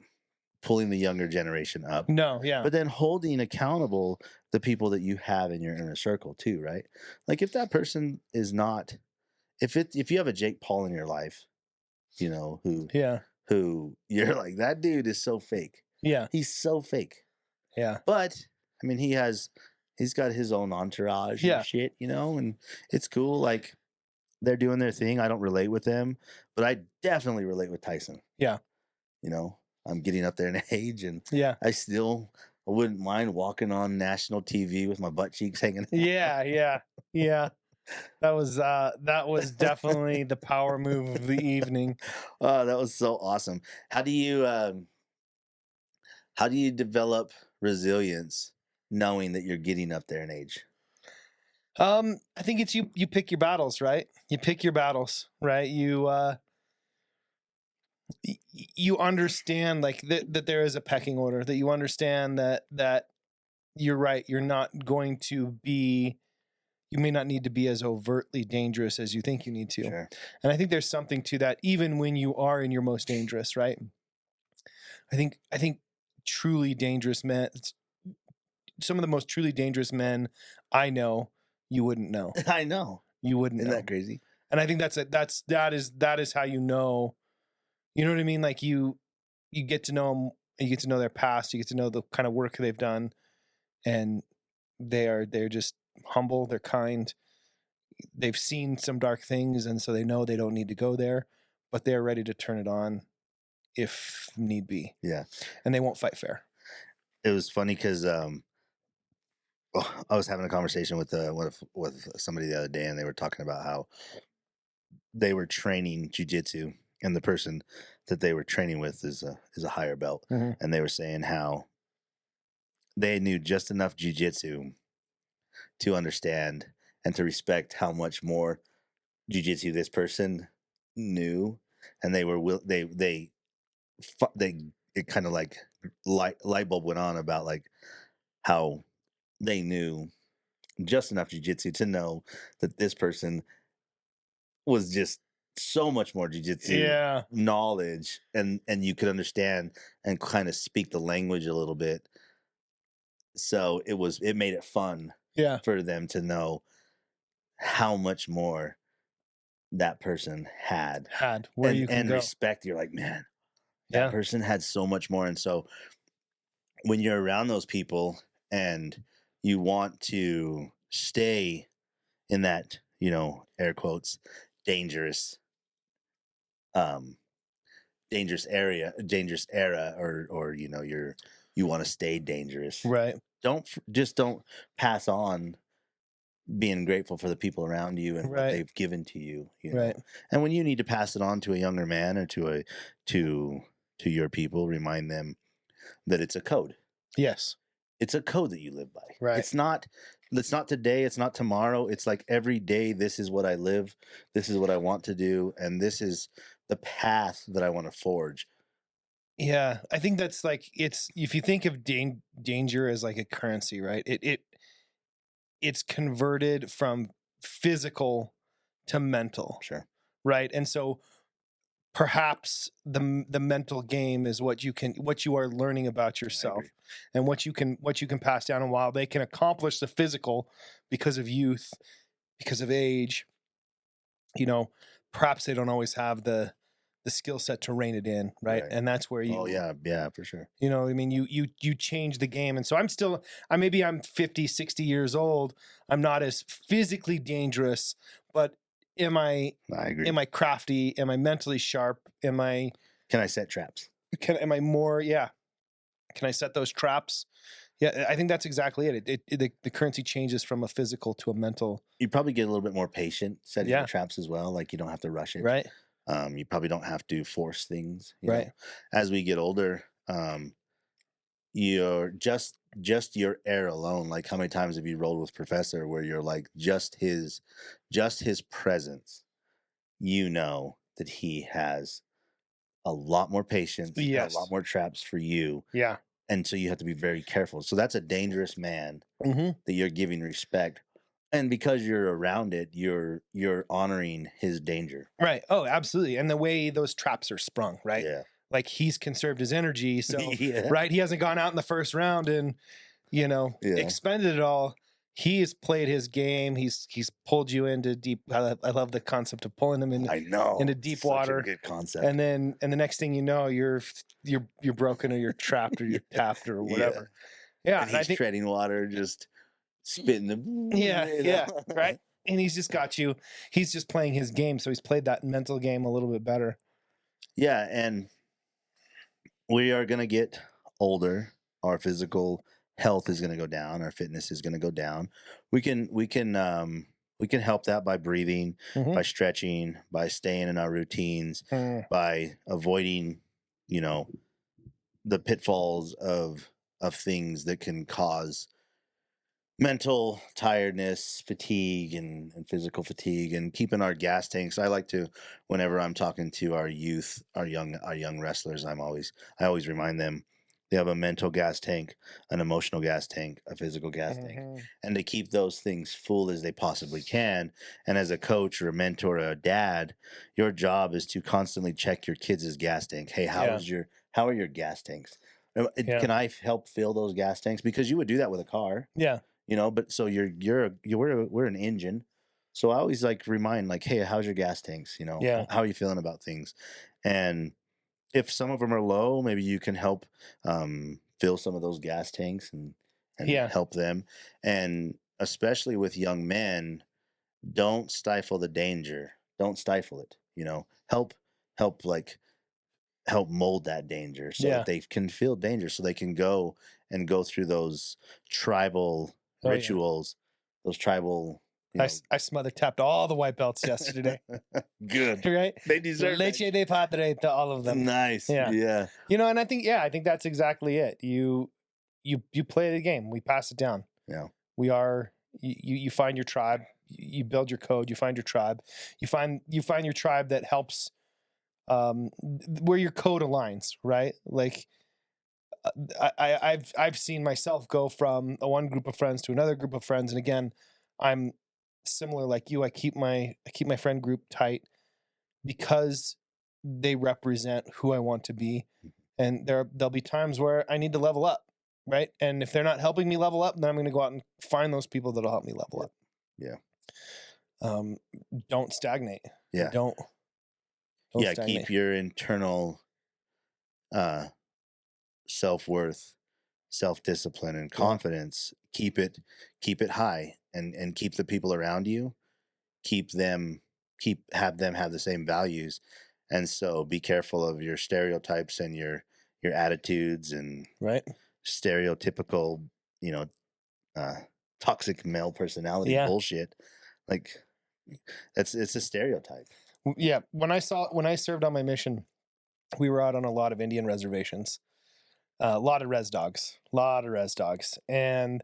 pulling the younger generation up. No, yeah. But then holding accountable the people that you have in your inner circle too, right? Like if that person is not, if you have a Jake Paul in your life, who you're like, that dude is so fake. Yeah. He's so fake. Yeah. But I mean, he's got his own entourage and shit, and it's cool. Like, they're doing their thing. I don't relate with them, but I definitely relate with Tyson. Yeah. I'm getting up there in age, and I wouldn't mind walking on national TV with my butt cheeks hanging out. Yeah. That was definitely the power move of the evening. Oh, that was so awesome. How do you develop resilience knowing that you're getting up there in age? I think it's you pick your battles, right? You pick your battles, right? You understand like that there is a pecking order, that you understand that you're right. You're not going to be, you may not need to be as overtly dangerous as you think you need to. Sure. And I think there's something to that, even when you are in your most dangerous, right? I think truly dangerous men, some of the most truly dangerous men I know, you wouldn't know. I know. You wouldn't know. Isn't that crazy? And I think that is how you know what I mean? Like you get to know them, you get to know their past, you get to know the kind of work they've done. and they're just humble, they're kind, they've seen some dark things, and so they know they don't need to go there, but they're ready to turn it on if need be. Yeah. And they won't fight fair. It was funny because I was having a conversation with somebody the other day, and they were talking about how they were training jujitsu, and the person that they were training with is a higher belt, and they were saying how they knew just enough jujitsu to understand and to respect how much more jujitsu this person knew, and they were they it kind of like light bulb went on about like how they knew just enough jujitsu to know that this person was just so much more jujitsu knowledge, and you could understand and kind of speak the language a little bit. So it made it fun for them to know how much more that person had where you can go. Respect. You're like, man, that person had so much more. And so when you're around those people and you want to stay in that, air quotes, dangerous era, or you want to stay dangerous, right? Don't pass on being grateful for the people around you and what they've given to you, know. And when you need to pass it on to a younger man or to your people, remind them that it's a code. Yes, it's a code that you live by. Right. It's not today, it's not tomorrow. It's like every day, this is what I live, this is what I want to do, and this is the path that I want to forge. Yeah, I think that's like, it's, if you think of danger as like a currency, right? It's converted from physical to mental. Sure. Right. And so perhaps the mental game is what you are learning about yourself and what you can pass down. And while they can accomplish the physical because of youth, because of age, perhaps they don't always have the skill set to rein it in, right? And that's where you for sure. I mean, you change the game. And so maybe I'm 50, 60 years old. I'm not as physically dangerous, but I agree. Am I crafty? Am I mentally sharp? Can I set traps? Am I more? Yeah. Can I set those traps? Yeah, I think that's exactly it. The currency changes from a physical to a mental. You probably get a little bit more patient setting the traps as well. Like, you don't have to rush it. Right. You probably don't have to force things. Right. Know? As we get older, you're just your air alone. Like, how many times have you rolled with Professor where you're like, just his presence, that he has a lot more patience, a lot more traps for you. Yeah. And so you have to be very careful. So that's a dangerous man that you're giving respect. And because you're around it, you're honoring his danger. Right. Oh, absolutely. And the way those traps are sprung, right? Yeah. Like, he's conserved his energy. So, right. He hasn't gone out in the first round and, expended it all. He has played his game. He's pulled you into deep. I love the concept of pulling him into deep water. A good concept. And the next thing you know, you're broken, or you're trapped, or you're tapped, or whatever. Yeah. And he's treading water, just spitting them. Yeah. Right. And he's just got you. He's just playing his game. So he's played that mental game a little bit better. Yeah. And we are going to get older. Our physical health is going to go down. Our fitness is going to go down. We can help that by breathing, by stretching, by staying in our routines, by avoiding, the pitfalls of things that can cause mental tiredness, fatigue, and physical fatigue, and keeping our gas tanks. I like to, whenever I'm talking to our youth, our young wrestlers, I always remind them they have a mental gas tank, an emotional gas tank, a physical gas tank, and to keep those things full as they possibly can. And as a coach or a mentor or a dad, your job is to constantly check your kids' gas tank. Hey, how are your gas tanks? Can I help fill those gas tanks? Because you would do that with a car. Yeah. But so we're an engine. So I always remind, hey, how's your gas tanks? How are you feeling about things? And if some of them are low, maybe you can help fill some of those gas tanks, and and help them. And especially with young men, don't stifle the danger. Don't stifle it. Help help mold that danger so that they can feel danger, so they can go through those tribal rituals, those tribal. I smother tapped all the white belts yesterday. Good. Right? They deserve Leche de padre to all of them. Nice. Yeah. And I think that's exactly it. You play the game. We pass it down. Yeah. We are you find your tribe. You build your code. You find your tribe. You find your tribe that helps where your code aligns, right? Like I've seen myself go from one group of friends to another group of friends, and again, I'm similar like you. I keep my friend group tight because they represent who I want to be, and there'll be times where I need to level up, right? And if they're not helping me level up, then I'm going to go out and find those people that'll help me level up. Yeah. Don't stagnate. Yeah. Don't stagnate. Keep your internal self-worth, self-discipline, and confidence. Keep it high, and keep the people around you, have them have the same values. And so be careful of your stereotypes and your attitudes and stereotypical, toxic male personality bullshit. Like it's a stereotype. Yeah. When I served on my mission, we were out on a lot of Indian reservations, a lot of res dogs, and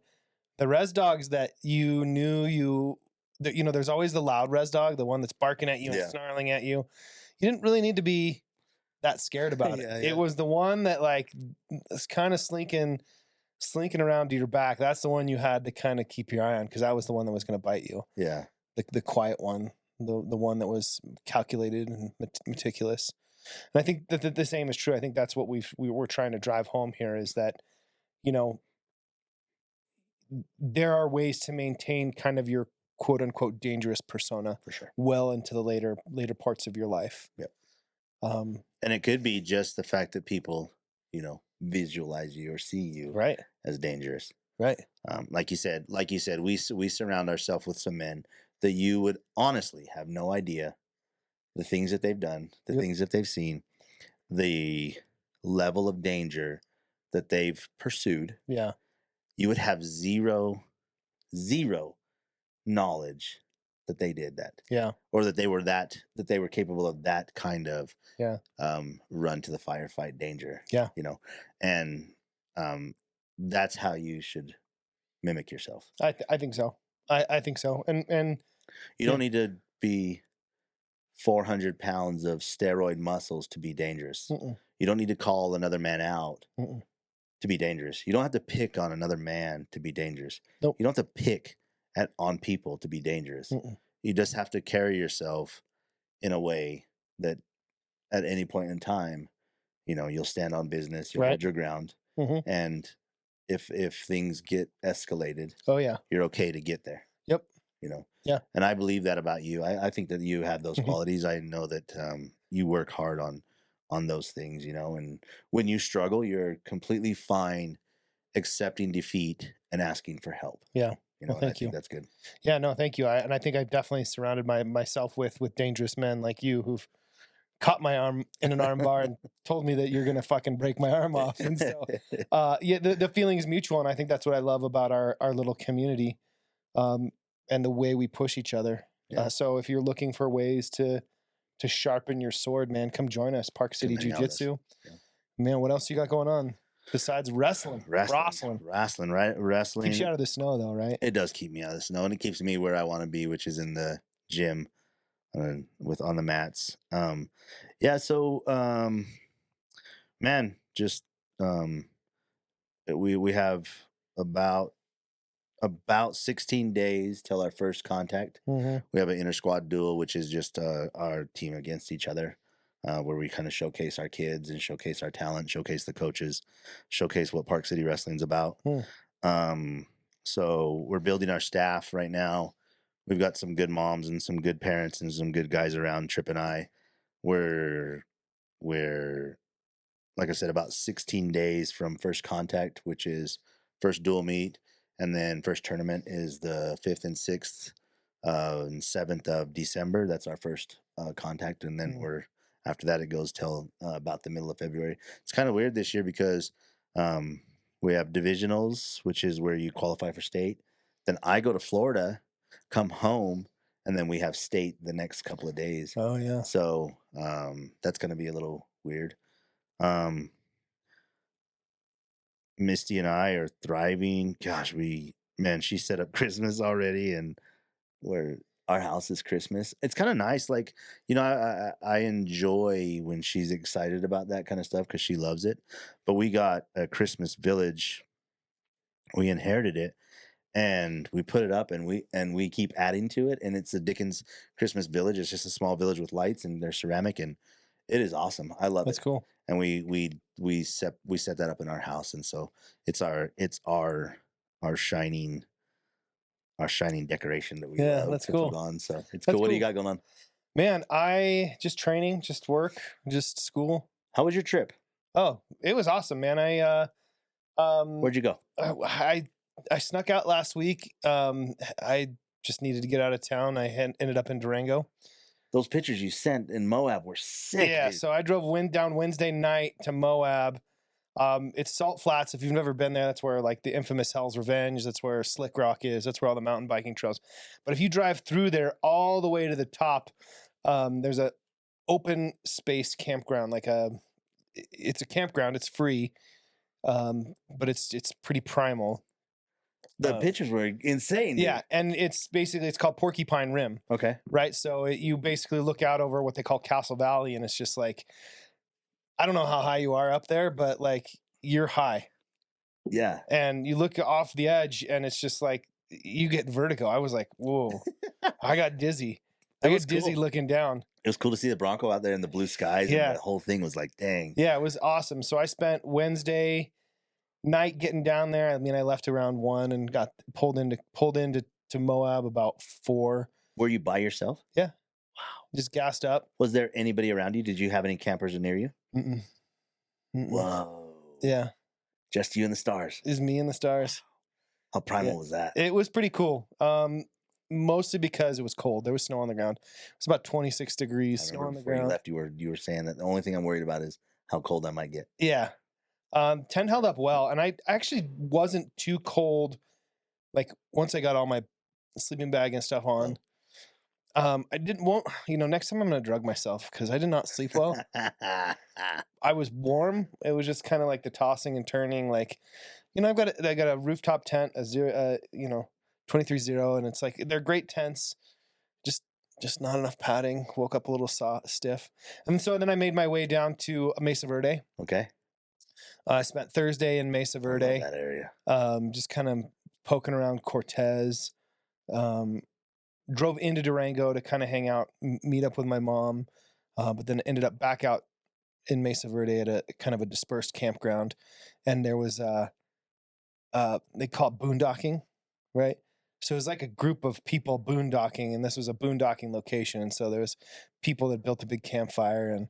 the res dogs that there's always the loud res dog, the one that's barking at you and snarling at you. You didn't really need to be that scared about it. It was the one that like is kind of slinking around to your back. That's the one you had to kind of keep your eye on, because that was the one that was going to bite you. Yeah. The quiet one, the one that was calculated and meticulous. And I think that the same is true. I think that's what we're trying to drive home here, is that, there are ways to maintain kind of your quote unquote dangerous persona for sure well into the later parts of your life. Yep. And it could be just the fact that people, visualize you or see you as dangerous. Right. Like you said, we surround ourselves with some men that you would honestly have no idea the things that they've done, the things that they've seen, the level of danger that they've pursued. Yeah. You would have zero knowledge that they did that. Yeah. Or that they were capable of that kind of run to the firefight danger. Yeah. And that's how you should mimic yourself. I think so. I think so. And you don't need to be 400 pounds of steroid muscles to be dangerous. You don't need to call another man out to be dangerous. You don't have to pick on another man to be dangerous. Nope. You don't have to pick on people to be dangerous. You just have to carry yourself in a way that at any point in time, you'll stand on business, you'll hold your ground. And if things get escalated, you're okay to get there. Yep. Yeah. And I believe that about you. I think that you have those qualities. I know that you work hard on those things, and when you struggle, you're completely fine accepting defeat and asking for help. Yeah. Thank you. That's good. Yeah, no, thank you. And I think I've definitely surrounded myself with dangerous men like you, who've caught my arm in an arm bar and told me that you're going to fucking break my arm off. And so, the feeling is mutual. And I think that's what I love about our little community, and the way we push each other. Yeah. So if you're looking for ways to sharpen your sword, man, come join us. Park City Jiu-Jitsu. Yeah. Man, what else you got going on besides wrestling? Wrestling, right? Wrestling keeps you out of the snow, though, right? It does keep me out of the snow, and it keeps me where I want to be, which is in the gym, on the mats. So man, just we have about 16 days till our first contact. We have an inter squad duel, which is just our team against each other, where we kind of showcase our kids and showcase our talent, showcase the coaches, showcase what Park City Wrestling's about. So we're building our staff right now. We've got some good moms and some good parents and some good guys around. Trip and I, we're like I said, about 16 days from first contact, which is first dual meet, and then first tournament is the 5th and 6th and 7th of December. That's our first contact, and then after that it goes till about the middle of February. It's kind of weird this year because we have divisionals, which is where you qualify for state. Then I go to Florida, come home, and then we have state the next couple of days. Oh yeah. So that's going to be a little weird. Misty and I are thriving. Gosh, she set up Christmas already, and where our house is Christmas. It's kind of nice. Like, I enjoy when she's excited about that kind of stuff because she loves it. But we got a Christmas village. We inherited it, and we put it up, and we keep adding to it. And it's the Dickens Christmas Village. It's just a small village with lights, and they're ceramic, and it is awesome. I love it. That's cool. And we set that up in our house, and so it's our shining decoration that we that's cool. Put on. So it's cool. What do you got going on? Man, I just training, just work, just school. How was your trip? Oh, it was awesome, man. Where'd you go? I snuck out last week. I just needed to get out of town. I ended up in Durango. Those pictures you sent in Moab were sick. Yeah, dude. So I drove down Wednesday night to Moab. It's Salt Flats. If you've never been there, that's where like the infamous Hell's Revenge. That's where Slick Rock is. That's where all the mountain biking trails. But if you drive through there all the way to the top, there's a open space campground. It's a campground. It's free, but it's pretty primal. The pictures were insane. Dude. Yeah, and it's called Porcupine Rim. Okay. Right, so you basically look out over what they call Castle Valley, and it's just like, I don't know how high you are up there, but like you're high. Yeah. And you look off the edge, and it's just like you get vertigo. I was like, whoa! I got dizzy. I got dizzy looking down. It was cool to see the Bronco out there in the blue skies. Yeah. And the whole thing was like, dang. Yeah, it was awesome. So I spent Wednesday night getting down there. I mean, I left around 1 and got pulled into Moab about 4. Were you by yourself? Yeah. Wow. Just gassed up. Was there anybody around you? Did you have any campers near you? Mm-mm. Whoa. Yeah. Just you and the stars. It's me and the stars. How primal was that? It was pretty cool. Mostly because it was cold. There was snow on the ground. It was about 26 degrees, snow on the ground. You left, you were saying that the only thing I'm worried about is how cold I might get. Yeah. Tent held up well, and I actually wasn't too cold. Like once I got all my sleeping bag and stuff on, next time I'm gonna drug myself because I did not sleep well. I was warm. It was just kind of like the tossing and turning. Like, I got a rooftop tent, a 23-0, and it's like they're great tents. Just not enough padding. Woke up a little stiff, and so then I made my way down to Mesa Verde. Okay. I spent Thursday in Mesa Verde. I love that area. Just kind of poking around Cortez. Drove into Durango to kind of hang out, meet up with my mom, but then ended up back out in Mesa Verde at a kind of a dispersed campground, and there was they call it boondocking, right? So it was like a group of people boondocking, and this was a boondocking location, and so there was people that built a big campfire, and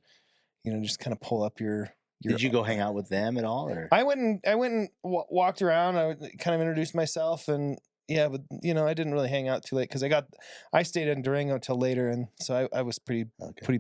just kind of pull up your. Did you go hang out with them at all? Or? I went and walked around. I kind of introduced myself, and yeah, but I didn't really hang out too late because I stayed in Durango till later, and so I was pretty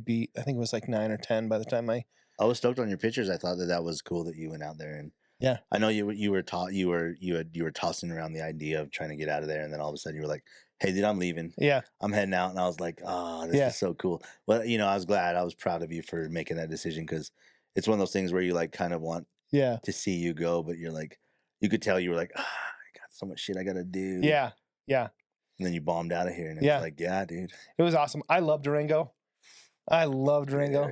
beat. I think it was like 9 or 10 by the time I was stoked on your pictures. I thought that was cool that you went out there, and yeah, I know you were tossing around the idea of trying to get out of there, and then all of a sudden you were like, "Hey, dude, I'm leaving. Yeah, I'm heading out," and I was like, "Oh, this is so cool." Well, I was glad. I was proud of you for making that decision because it's one of those things where you like kind of want to see you go, but you're like, you could tell you were like, I got so much shit I got to do. Yeah. Yeah. And then you bombed out of here, and it was like, yeah, dude. It was awesome. I love Durango. I love Durango.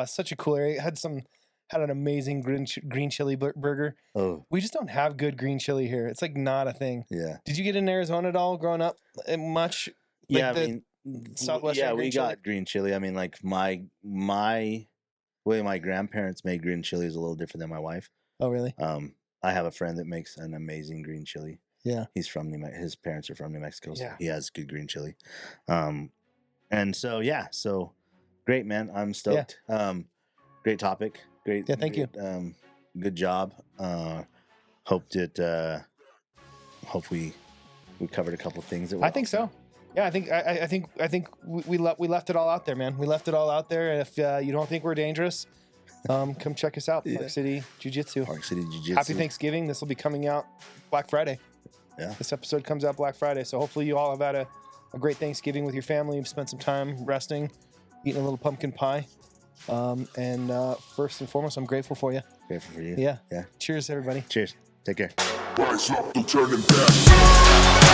Such a cool area. Had an amazing green chili burger. Oh. We just don't have good green chili here. It's like not a thing. Yeah. Did you get in Arizona at all growing up? Much? Like I mean, Southwestern. Yeah, we got green chili. I mean, like my way my grandparents made green chili is a little different than my wife. Oh, really? I have a friend that makes an amazing green chili. Yeah. He's from his parents are from New Mexico, so yeah. He has good green chili. And so so great, man. I'm stoked. Yeah. Great topic. Great. Yeah, thank you. Good job. hope we covered a couple things. I think so. Yeah, I think we left it all out there, man. We left it all out there. And if you don't think we're dangerous, come check us out. Park City Jiu-Jitsu. Park City Jiu-Jitsu. Happy Thanksgiving. This will be coming out Black Friday. Yeah. This episode comes out Black Friday. So hopefully you all have had a great Thanksgiving with your family. You've spent some time resting, eating a little pumpkin pie. And first and foremost, I'm grateful for you. Grateful for you. Yeah. Cheers, everybody. Cheers. Take care. Rise up, don't turn it back.